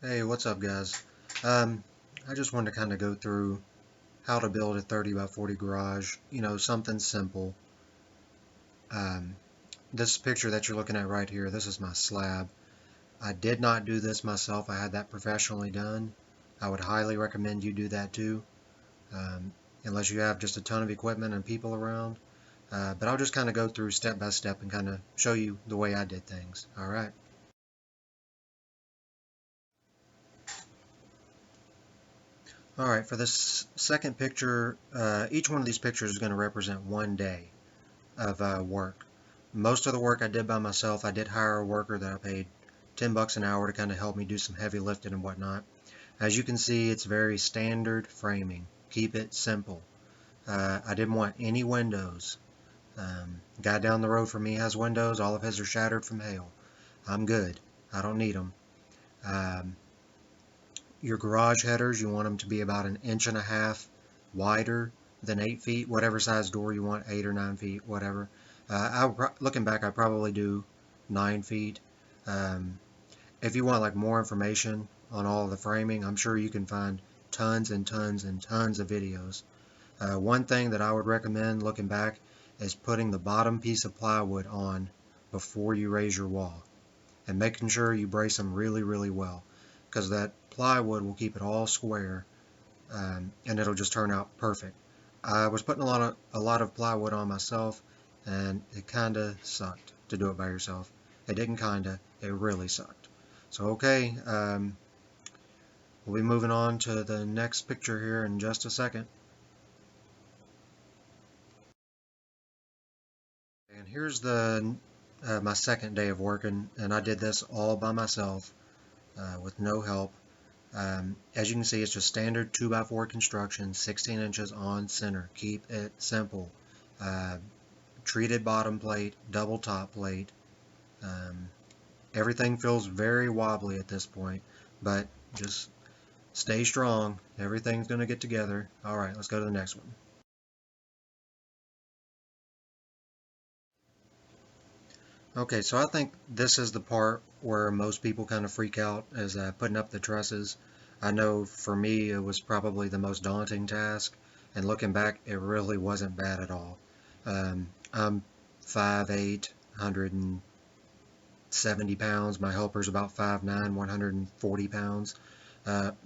Hey, what's up, guys? I just wanted to kind of go through how to build a 30 by 40 garage, something simple. Um, this picture that you're looking at right here, this is my slab. I did not do this myself. I had that professionally done. I would highly recommend you do that too, um, unless you have just a ton of equipment and people around. But I'll just kind of go through step by step and kind of show you the way I did things. All right. All right, for this second picture, each one of these pictures is going to represent one day of work. Most of the work I did by myself. I did hire a worker that I paid 10 bucks an hour to kind of help me do some heavy lifting and whatnot. As you can see, it's very standard framing. Keep it simple. I didn't want any windows. Guy down the road from me has windows. All of his are shattered from hail. I'm good. I don't need them. Um, your garage headers, you want them to be about an inch and a half wider than 8 feet, whatever size door you want, 8 or 9 feet, whatever. Looking back, I probably do 9 feet. Um, if you want like more information on all of the framing, I'm sure you can find tons and tons and tons of videos. One thing that I would recommend looking back is putting the bottom piece of plywood on before you raise your wall and making sure you brace them really, really well, because that plywood will keep it all square, and it'll just turn out perfect. I was putting a lot of plywood on myself, and it kind of sucked to do it by yourself. It didn't kinda, it really sucked. So okay, we'll be moving on to the next picture here in just a second. And here's the my second day of working, and I did this all by myself with no help. As you can see, it's just standard 2x4 construction, 16 inches on center. Keep it simple. Uh, Treated bottom plate, double top plate. Um, Everything feels very wobbly at this point, but just stay strong. Everything's going to get together. All right, let's go to the next one. Okay, so I think this is the part where most people kind of freak out, is putting up the trusses. I know for me it was probably the most daunting task, and looking back, it really wasn't bad at all. I'm 5'8", 170 pounds. My helper's about 5'9", 140 pounds.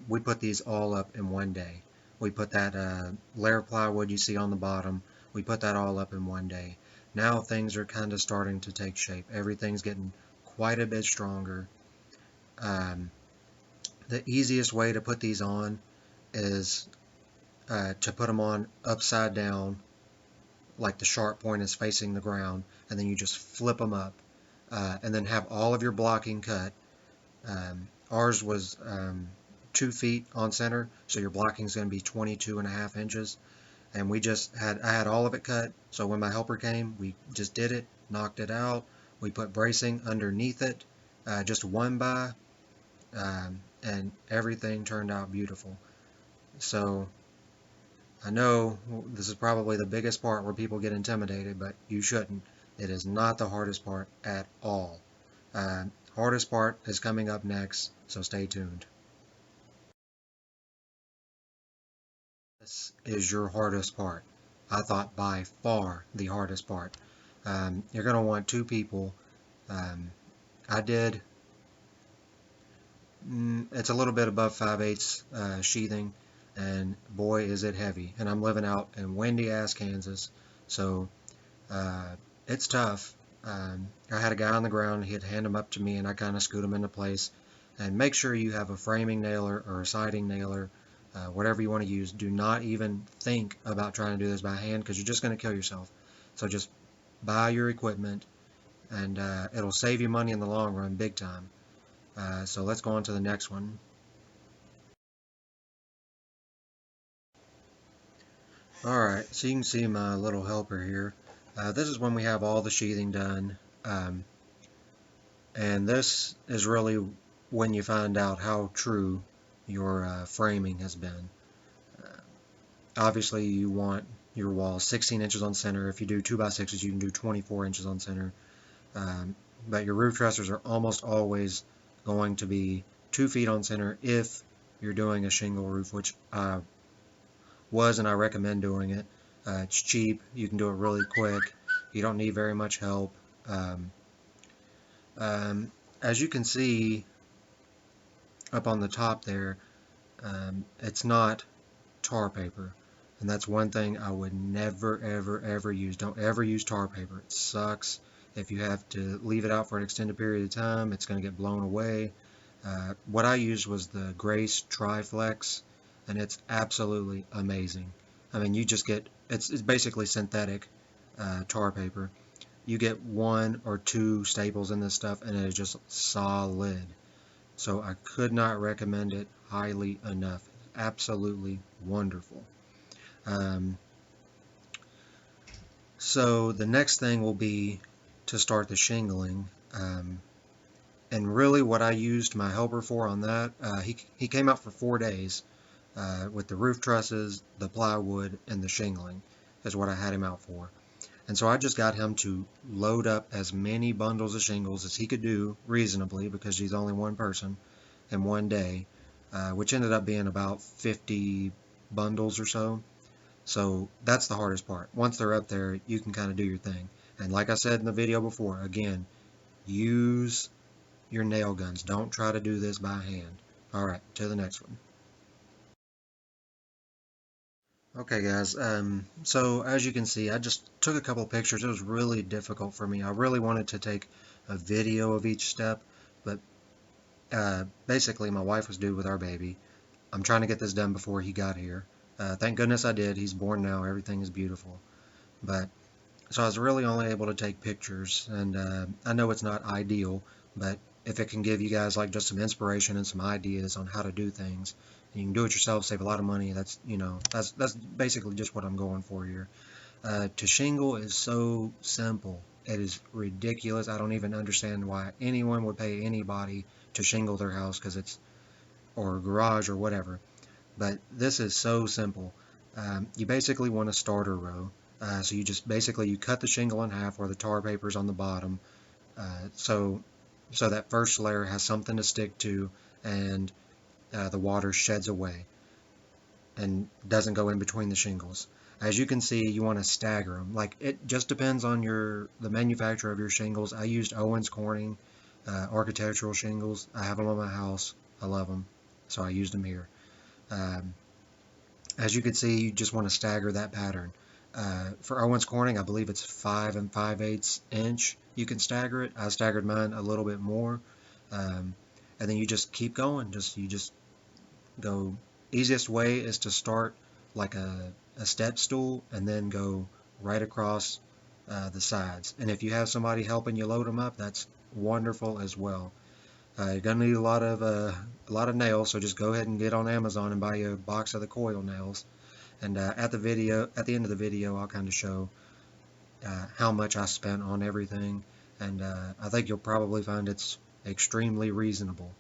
We put these all up in one day. We put that layer of plywood you see on the bottom, we put that all up in one day. Now things are kind of starting to take shape. Everything's getting quite a bit stronger. Um, the easiest way to put these on is to put them on upside down, like the sharp point is facing the ground, and then you just flip them up, and then have all of your blocking cut. Ours was 2 feet on center, so your blocking is going to be 22.5 inches. And I had all of it cut, so when my helper came, we just did it, knocked it out. We put bracing underneath it, just one by, and everything turned out beautiful. So I know this is probably the biggest part where people get intimidated, but you shouldn't. It is not the hardest part at all. Hardest part is coming up next, so stay tuned. This is your hardest part. I thought by far the hardest part. You're going to want two people. Um, I did, it's a little bit above 5/8 sheathing, and boy is it heavy. And I'm living out in windy ass Kansas, so it's tough. I had a guy on the ground, he'd hand them up to me, and I kind of scoot them into place. And make sure you have a framing nailer or a siding nailer, whatever you want to use. Do not even think about trying to do this by hand, because you're just going to kill yourself. So just buy your equipment, and it'll save you money in the long run, big time. So let's go on to the next one. Alright, so you can see my little helper here. This is when we have all the sheathing done. And this is really when you find out how true your framing has been. Uh, Obviously, you want your wall 16 inches on center. If you do 2x6s, you can do 24 inches on center. But your roof trusses are almost always going to be 2 feet on center if you're doing a shingle roof, which I was and I recommend doing it. It's cheap, you can do it really quick, you don't need very much help. Um, as you can see up on the top there, it's not tar paper. And that's one thing I would never, ever, ever use. Don't ever use tar paper. It sucks. If you have to leave it out for an extended period of time, it's going to get blown away. What I used was the Grace Triflex, and it's absolutely amazing. I mean, you just get, it's basically synthetic tar paper. You get 1 or 2 staples in this stuff, and it is just solid. So I could not recommend it highly enough. Absolutely wonderful. Um, so the next thing will be to start the shingling. And really what I used my helper for on that, he came out for 4 days with the roof trusses, the plywood, and the shingling is what I had him out for. And so I just got him to load up as many bundles of shingles as he could do reasonably, because he's only one person, in one day, which ended up being about 50 bundles or so. So that's the hardest part. Once they're up there, you can kind of do your thing. And like I said in the video before, again, use your nail guns. Don't try to do this by hand. Alright, to the next one. Okay guys, so as you can see, I just took a couple pictures. It was really difficult for me. I really wanted to take a video of each step, but basically my wife was due with our baby. I'm trying to get this done before he got here. Thank goodness I did. He's born now. Everything is beautiful. But so I was really only able to take pictures, and I know it's not ideal, but if it can give you guys like just some inspiration and some ideas on how to do things, and you can do it yourself, save a lot of money. That's, you know, that's basically just what I'm going for here. To shingle is so simple. It is ridiculous. I don't even understand why anyone would pay anybody to shingle their house, because it's, or garage or whatever. But this is so simple. You basically want a starter row. So you just basically, you cut the shingle in half where the tar paper is on the bottom. So that first layer has something to stick to, and the water sheds away and doesn't go in between the shingles. As you can see, you want to stagger them. Like, it just depends on the manufacturer of your shingles. I used Owens Corning architectural shingles. I have them on my house. I love them, so I used them here. As you can see, you just want to stagger that pattern. For Owens Corning, I believe it's 5 5/8 inch. You can stagger it. I staggered mine a little bit more, and then you just keep going. You just go. Easiest way is to start like a step stool and then go right across the sides. And if you have somebody helping you load them up, that's wonderful as well. You're gonna need a lot of nails, so just go ahead and get on Amazon and buy you a box of the coil nails. And at the end of the video, I'll kind of show how much I spent on everything, and I think you'll probably find it's extremely reasonable.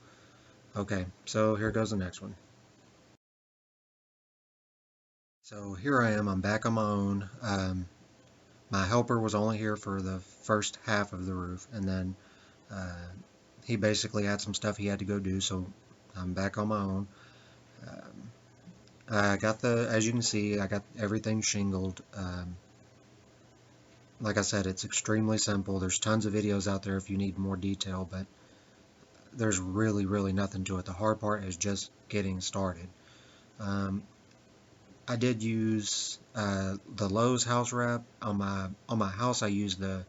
Okay, so here goes the next one. So here I am. I'm back on my own. My helper was only here for the first half of the roof, and then he basically had some stuff he had to go do, so I'm back on my own. I got as you can see, I got everything shingled. Like I said, it's extremely simple. There's tons of videos out there if you need more detail, but there's really, really nothing to it. The hard part is just getting started. I did use the Lowe's house wrap on my house. I used the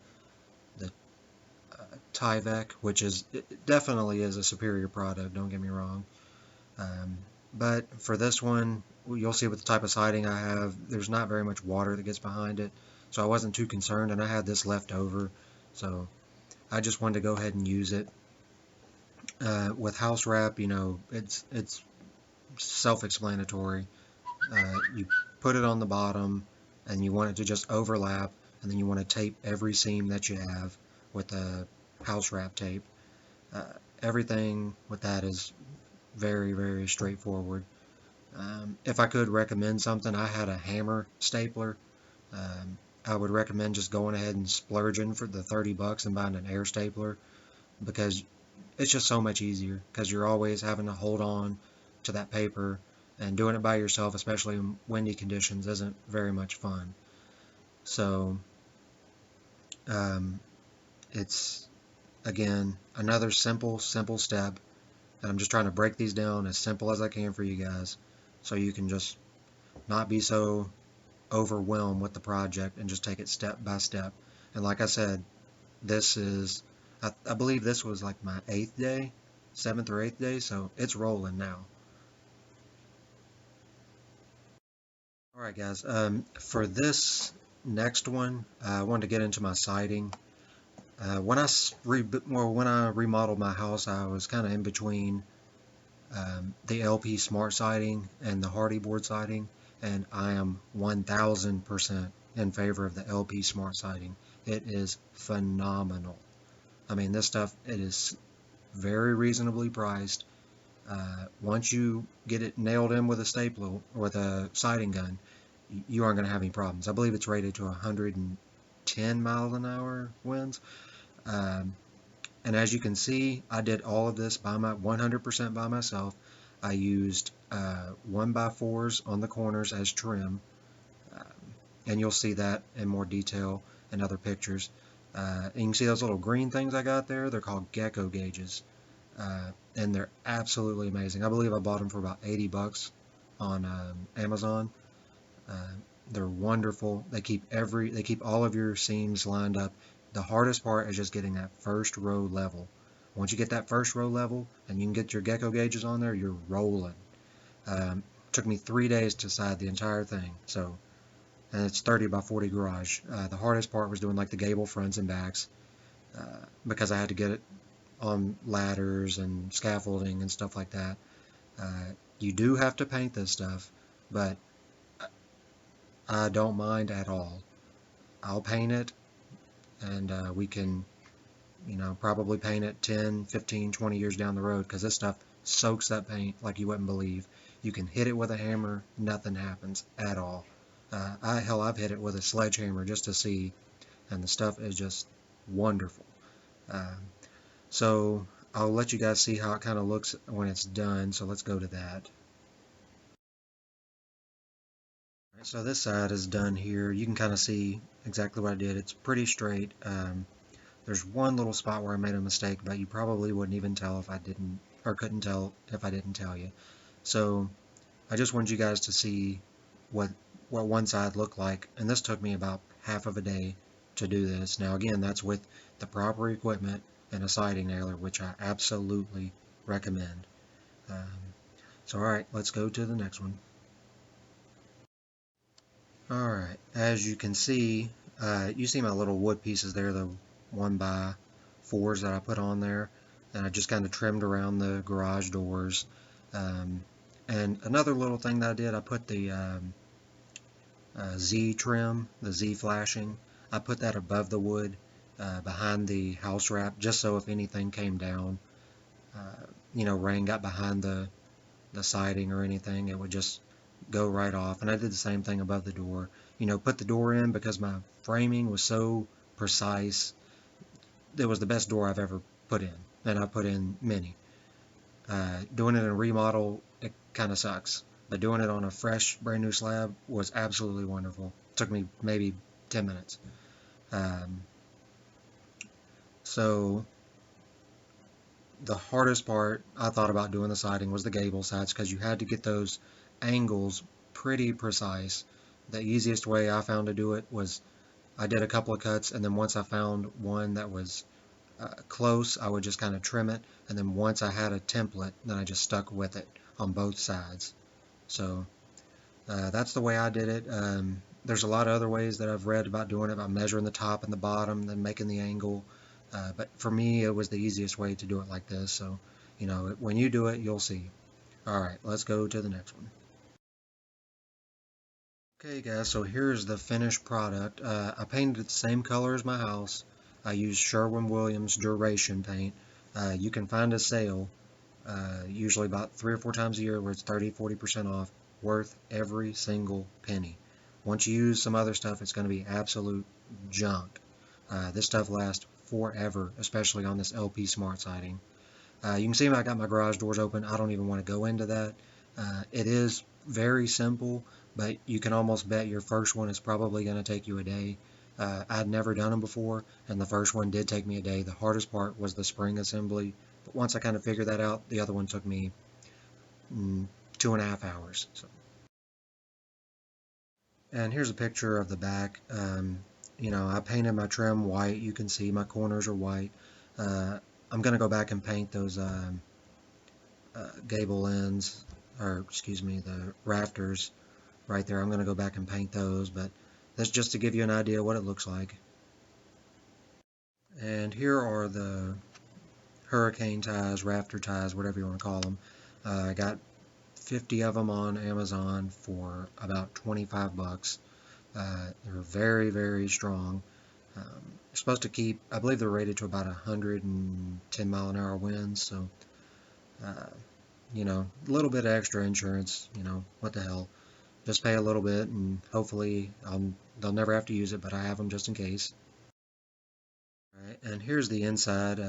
Tyvek, which it definitely is a superior product. Don't get me wrong. But for this one, you'll see with the type of siding I have, there's not very much water that gets behind it, so I wasn't too concerned, and I had this left over, so I just wanted to go ahead and use it. With house wrap, you know, it's self-explanatory. You put it on the bottom, and you want it to just overlap, and then you want to tape every seam that you have with the house wrap tape. Everything with that is very, very straightforward. If I could recommend something, I had a hammer stapler. I would recommend just going ahead and splurging for the $30 and buying an air stapler, because it's just so much easier because you're always having to hold on to that paper, and doing it by yourself, especially in windy conditions, isn't very much fun. So um, it's, again, another simple step, and I'm just trying to break these down as simple as I can for you guys so you can just not be so overwhelmed with the project and just take it step by step. And like I said, this is, I believe this was like my 8th day, 7th or 8th day, so it's rolling now. Alright guys, for this next one, I wanted to get into my siding. When I remodeled my house, I was kind of in between the LP Smart siding and the Hardy board siding, and I am 1000% in favor of the LP Smart siding. It is phenomenal. I mean, this stuff, it is very reasonably priced. Once you get it nailed in with a staple, with a siding gun, you aren't going to have any problems. I believe it's rated to 110 miles an hour winds. Um, and as you can see, I did all of this by 100% by myself. I used 1x4s on the corners as trim, um, and you'll see that in more detail in other pictures. And you can see those little green things I got there. They're called gecko gauges, and they're absolutely amazing. I believe I bought them for about 80 bucks on Amazon. Uh, they're wonderful. They keep all of your seams lined up. The hardest part is just getting that first row level. Once you get that first row level and you can get your gecko gauges on there, you're rolling. Took me 3 days to side the entire thing. So, and it's 30x40 garage. The hardest part was doing like the gable fronts and backs, because I had to get it on ladders and scaffolding and stuff like that. You do have to paint this stuff, but I don't mind at all. I'll paint it, and we can, probably paint it 10, 15, 20 years down the road, because this stuff soaks that paint like you wouldn't believe. You can hit it with a hammer, nothing happens at all. Hell, I've hit it with a sledgehammer just to see, and the stuff is just wonderful. Uh, so I'll let you guys see how it kind of looks when it's done, so let's go to that. So this side is done here. You can kind of see exactly what I did. It's pretty straight. There's one little spot where I made a mistake, but you probably wouldn't even tell if I didn't, or couldn't tell if I didn't tell you. So I just wanted you guys to see what one side looked like, and this took me about half of a day to do this. Now again, that's with the proper equipment and a siding nailer, which I absolutely recommend. So alright, let's go to the next one. Alright, as you can see, you see my little wood pieces there, the 1x4s that I put on there, and I just kind of trimmed around the garage doors. And another little thing that I did, I put the Z trim, the Z flashing, I put that above the wood, behind the house wrap, just so if anything came down, rain got behind the siding or anything, it would just go right off. And I did the same thing above the door. Put the door in because my framing was so precise. It was the best door I've ever put in, and I put in many. Doing it in a remodel, it kind of sucks. But doing it on a fresh, brand new slab was absolutely wonderful. It took me maybe 10 minutes. So the hardest part I thought about doing the siding was the gable sides, because you had to get those angles pretty precise. The easiest way I found to do it was I did a couple of cuts, and then once I found one that was close, I would just kind of trim it, and then once I had a template, then I just stuck with it on both sides. So that's the way I did it. There's a lot of other ways that I've read about doing it, about measuring the top and the bottom, then making the angle. But for me, it was the easiest way to do it like this. So, when you do it, you'll see. Alright, let's go to the next one. Okay guys, so here's the finished product. I painted it the same color as my house. I used Sherwin-Williams Duration paint. You can find a sale, usually about 3 or 4 times a year, where it's 30-40% off, worth every single penny. Once you use some other stuff, it's going to be absolute junk. This stuff lasts forever, especially on this LP Smart siding. You can see I got my garage doors open. I don't even want to go into that. It is very simple, but you can almost bet your first one is probably going to take you a day. I'd never done them before, and the first one did take me a day. The hardest part was the spring assembly, but once I kind of figured that out, the other one took me 2.5 hours. So. And here's a picture of the back. I painted my trim white. You can see my corners are white. I'm going to go back and paint those gable ends, or excuse me, the rafters right there. I'm going to go back and paint those, but that's just to give you an idea what it looks like. And here are the hurricane ties, rafter ties, whatever you want to call them. I got 50 of them on Amazon for about 25 bucks. They're very, very strong. They're supposed to keep, I believe they're rated to about 110 mile an hour winds, so a little bit of extra insurance, what the hell. Just pay a little bit and hopefully they'll never have to use it, but I have them just in case. All right, and here's the inside.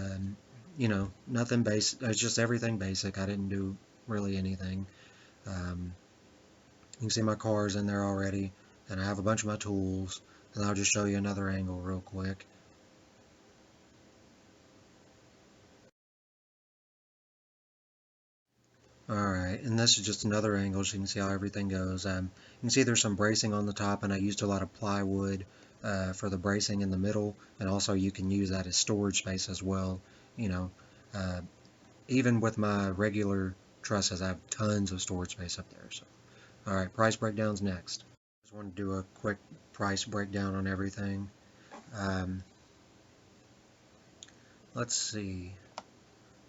Nothing basic. It's just everything basic. I didn't do really anything. Um, you can see my car's in there already, and I have a bunch of my tools, and I'll just show you another angle real quick. Alright, and this is just another angle so you can see how everything goes. You can see there's some bracing on the top, and I used a lot of plywood for the bracing in the middle, and also you can use that as storage space as well. Uh, Even with my regular trusses, I have tons of storage space up there. So, alright, price breakdowns next. Just want to do a quick price breakdown on everything. Um, let's see.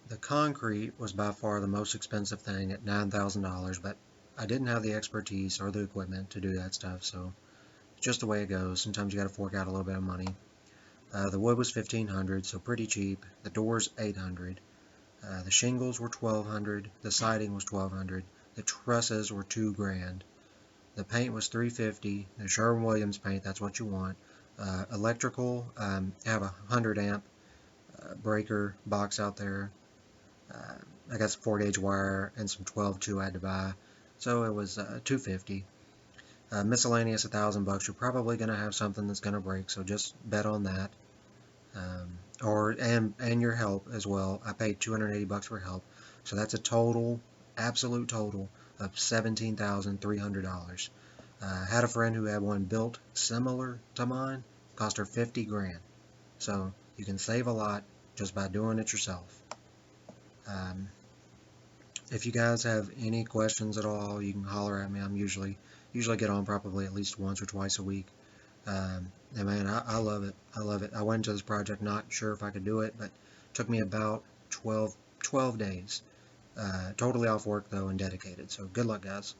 The concrete was by far the most expensive thing at $9,000, but I didn't have the expertise or the equipment to do that stuff, so it's just the way it goes. Sometimes you got to fork out a little bit of money. The wood was $1,500, so pretty cheap. The doors $800. The shingles were $1,200. The siding was $1,200. The trusses were $2,000. The paint was $350. The Sherwin-Williams paint, that's what you want. Electrical, I have a 100 amp breaker box out there. I got some 4-gauge wire and some 12-2 I had to buy, so it was $250. Miscellaneous $1,000. You're probably going to have something that's going to break, so just bet on that. And your help as well. I paid $280 for help, so that's a total, absolute total of $17,300. I had a friend who had one built similar to mine, cost her 50 grand. So you can save a lot just by doing it yourself. If you guys have any questions at all, you can holler at me. I'm usually get on probably at least once or twice a week. And man, I love it. I love it. I went into this project not sure if I could do it, but it took me about 12 days. Totally off work though and dedicated. So good luck, guys.